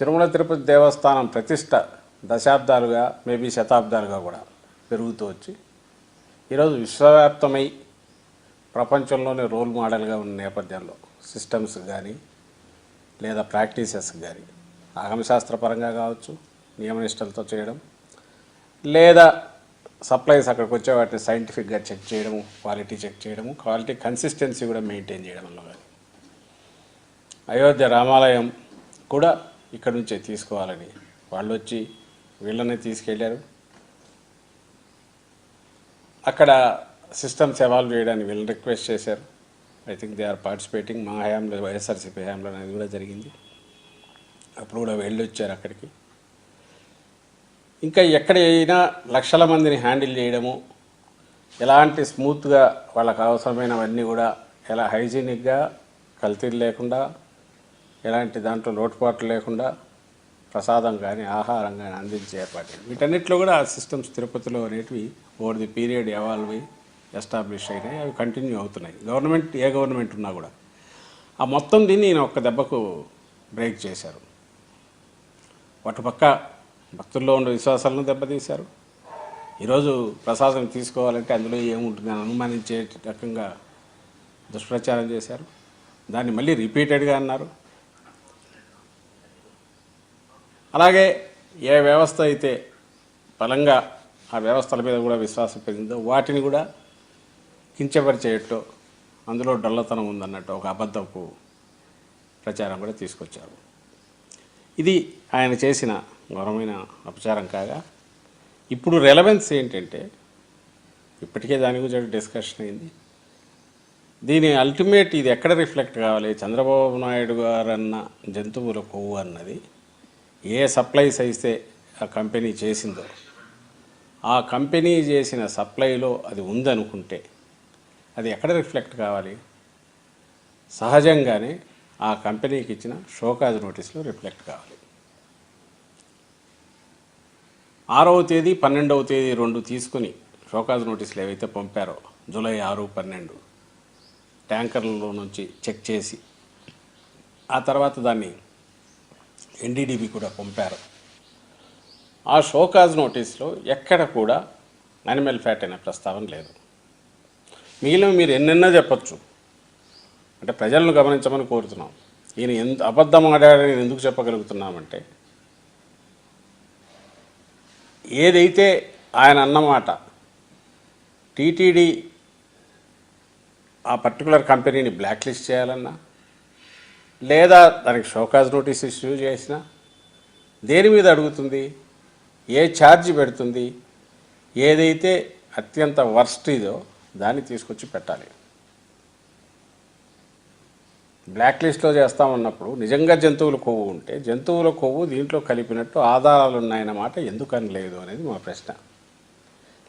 తిరుమల తిరుపతి దేవస్థానం ప్రతిష్ట దశాబ్దాలుగా మేబీ శతాబ్దాలుగా కూడా పెరుగుతూ వచ్చి ఈరోజు విశ్వవ్యాప్తమై ప్రపంచంలోనే రోల్ మోడల్గా ఉన్న నేపథ్యంలో సిస్టమ్స్ కానీ లేదా ప్రాక్టీసెస్ కానీ ఆగమశాస్త్రపరంగా కావచ్చు, నియమనిష్టలతో చేయడం, లేదా సప్లైస్ అక్కడికి వచ్చే వాటిని సైంటిఫిక్గా చెక్ చేయడము, క్వాలిటీ చెక్ చేయడము, క్వాలిటీ కన్సిస్టెన్సీ కూడా మెయింటైన్ చేయడంలో కానీ అయోధ్య రామాలయం కూడా ఇక్కడ నుంచే తీసుకోవాలని వాళ్ళు వచ్చి వీళ్ళని తీసుకెళ్ళారు. అక్కడ సిస్టమ్స్ ఎవాల్వ్ చేయడానికి వీళ్ళని రిక్వెస్ట్ చేశారు. I think they are participating. మా హయాంలో వైఎస్ఆర్సీపీ హయాంలో అనేది కూడా జరిగింది. అప్పుడు కూడా వెళ్ళి వచ్చారు అక్కడికి. ఇంకా ఎక్కడైనా లక్షల మందిని హ్యాండిల్ చేయడము, ఎలాంటి స్మూత్గా వాళ్ళకు అవసరమైనవన్నీ కూడా ఎలా హైజీనిక్గా కల్తీలు లేకుండా, ఎలాంటి దాంట్లో లోటుపాట్లు లేకుండా ప్రసాదం కానీ ఆహారం కానీ అందించే ఏర్పాటు. వీటన్నిటిలో కూడా ఆ సిస్టమ్స్ తిరుపతిలో అనేటివి ఓవర్ ది పీరియడ్ ఎవాల్వ్ అయ్యి ఎస్టాబ్లిష్ అయినాయి. అవి కంటిన్యూ అవుతున్నాయి. ఏ గవర్నమెంట్ ఉన్నా కూడా ఆ మొత్తం దీన్ని ఈయన ఒక్క దెబ్బకు బ్రేక్ చేశారు. అటుపక్క భక్తుల్లో ఉండే విశ్వాసాలను దెబ్బతీశారు. ఈరోజు ప్రసాదం తీసుకోవాలంటే అందులో ఏముంటుందని అనుమానించే రకంగా దుష్ప్రచారం చేశారు. దాన్ని మళ్ళీ రిపీటెడ్గా అన్నారు. అలాగే ఏ వ్యవస్థ అయితే బలంగా ఆ వ్యవస్థల మీద కూడా విశ్వాసం పెరిగిందో వాటిని కూడా కించపరిచేయటో, అందులో డొల్లతనం ఉందన్నట్టు ఒక అబద్ధపు ప్రచారం కూడా తీసుకొచ్చారు. ఇది ఆయన చేసిన ఘోరమైన అపచారం కాగా, ఇప్పుడు రెలవెన్స్ ఏంటంటే ఇప్పటికే దాని గురించి డిస్కషన్ అయింది. దీని అల్టిమేట్ ఇది ఎక్కడ రిఫ్లెక్ట్ కావాలి? చంద్రబాబు నాయుడు గారు అన్న జంతువుల కొవ్వు అన్నది ఏ సప్లైస్ అయితే ఆ కంపెనీ చేసిందో, ఆ కంపెనీ చేసిన సప్లైలో అది ఉందనుకుంటే అది ఎక్కడ రిఫ్లెక్ట్ కావాలి? సహజంగానే ఆ కంపెనీకి ఇచ్చిన షోకాజ్ నోటీసులో రిఫ్లెక్ట్ కావాలి. 6వ తేదీ 12వ తేదీ 2 తీసుకుని షోకాజ్ నోటీసులు ఏవైతే పంపారో, జూలై 6, 12 ట్యాంకర్లలో నుంచి చెక్ చేసి ఆ తర్వాత దాన్ని ఎన్డీడీబీ కూడా పంపారు. ఆ షోకాజ్ నోటీస్లో ఎక్కడ కూడా యానిమల్ ఫ్యాట్ అనే ప్రస్తావన లేదు. మిగిలిన మీరు ఎన్నెన్నో చెప్పచ్చు, అంటే ప్రజలను గమనించమని కోరుతున్నాం. ఈయన ఎంత అబద్ధం ఆడాడని ఎందుకు చెప్పగలుగుతున్నామంటే, ఏదైతే ఆయన అన్నమాట టీటీడీ ఆ పర్టికులర్ కంపెనీని బ్లాక్ లిస్ట్ చేయాలన్నా, లేదా దానికి షోకాజ్ నోటీస్ ఇష్యూ చేసినా దేని మీద అడుగుతుంది, ఏ ఛార్జ్ పెడుతుంది, ఏదైతే అత్యంత వర్స్ట్ ఇదో దాన్ని తీసుకొచ్చి పెట్టాలి. బ్లాక్ లిస్ట్లో చేస్తామన్నప్పుడు నిజంగా జంతువుల కొవ్వు ఉంటే జంతువుల కొవ్వు దీంట్లో కలిపినట్టు ఆధారాలు ఉన్నాయన్నమాట ఎందుకని లేదు అనేది మా ప్రశ్న.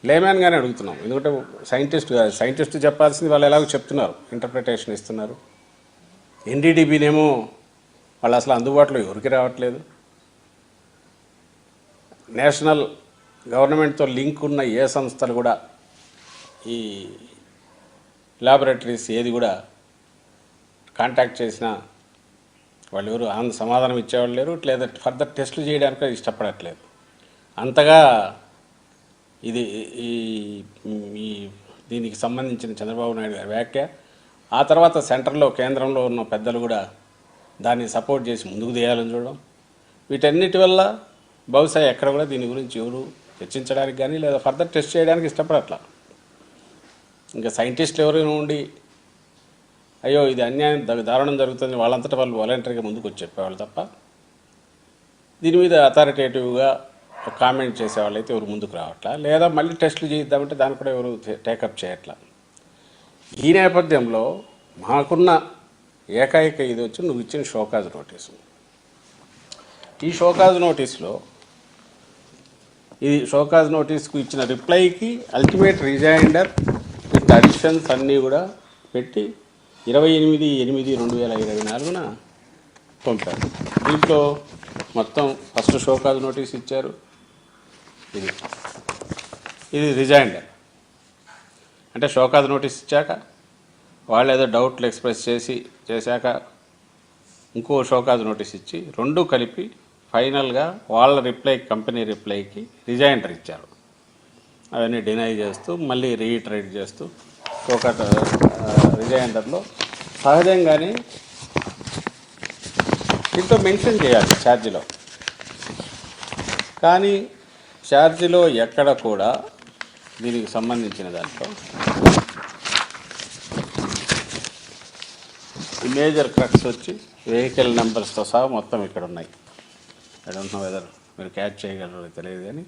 లేమ్యాన్గానే అడుగుతున్నాం. ఎందుకంటే సైంటిస్ట్ చెప్పాల్సింది వాళ్ళు ఎలాగో చెప్తున్నారు, ఇంటర్ప్రిటేషన్ ఇస్తున్నారు. ఎన్డీడీబీనేమో వాళ్ళు అసలు అందుబాటులో ఎవరికి రావట్లేదు. నేషనల్ గవర్నమెంట్తో లింక్ ఉన్న ఏ సంస్థలు కూడా ఈ ల్యాబొరేటరీస్ ఏది కూడా కాంటాక్ట్ చేసినా వాళ్ళు ఎవరు సమాధానం ఇచ్చేవాళ్ళు లేరు, లేదా ఫర్దర్ టెస్టులు చేయడానికి ఇష్టపడట్లేదు. అంతగా ఇది ఈ దీనికి సంబంధించిన చంద్రబాబు నాయుడు గారి వ్యాఖ్య. ఆ తర్వాత సెంటర్లో కేంద్రంలో ఉన్న పెద్దలు కూడా దాన్ని సపోర్ట్ చేసి ముందుకు తీయాలని చూడడం, వీటన్నిటి వల్ల బహుశా ఎక్కడ కూడా దీని గురించి ఎవరు చర్చించడానికి కానీ లేదా ఫర్దర్ టెస్ట్ చేయడానికి ఇష్టపడట్లా. ఇంకా సైంటిస్టులు ఎవరైనా ఉండి అయ్యో ఇది అన్యాయం దారుణం జరుగుతుంది వాళ్ళంతటా వాళ్ళు వాలంటరీగా ముందుకు వచ్చి చెప్పేవాళ్ళు తప్ప దీని మీద అథారిటేటివ్గా కామెంట్ చేసేవాళ్ళు అయితే ఎవరు ముందుకు రావట్లా, లేదా మళ్ళీ టెస్టులు చేద్దామంటే దాన్ని కూడా ఎవరు టేకప్ చేయట్లా. ఈ నేపథ్యంలో మాకున్న ఏకైక ఇది వచ్చి నువ్వు ఇచ్చిన షోకాజ్ నోటీసు. ఈ షోకాజ్ నోటీస్లో ఇది షోకాజ్ నోటీస్కు ఇచ్చిన రిప్లైకి అల్టిమేట్ రిజైండర్ విత్ అడిషన్స్ అన్నీ కూడా పెట్టి 28/8/2024 పంపారు. దీంట్లో మొత్తం ఫస్ట్ షోకాజ్ నోటీస్ ఇచ్చారు. ఇది రిజైండర్ అంటే షోకాజ్ నోటీస్ ఇచ్చాక వాళ్ళు ఏదో డౌట్లు ఎక్స్ప్రెస్ చేశాక ఇంకో షోకాజ్ నోటీస్ ఇచ్చి 2 కలిపి ఫైనల్గా వాళ్ళ రిప్లై, కంపెనీ రిప్లైకి రిజైండర్ ఇచ్చారు. అవన్నీ డినై చేస్తూ మళ్ళీ రీఇటరేట్ చేస్తూ ఒక రిజైండర్లో సహజంగానే దీంట్లో మెన్షన్ చేయాలి ఛార్జీలో. కానీ ఛార్జీలో ఎక్కడ కూడా దీనికి సంబంధించిన దాంట్లో ఈ మేజర్ క్రక్స్ వచ్చి వెహికల్ నెంబర్స్తో సహా మొత్తం ఇక్కడ ఉన్నాయి. ఐ డోంట్ నో వెదర్ మీరు క్యాచ్ చేయగలరో తెలియదు కానీ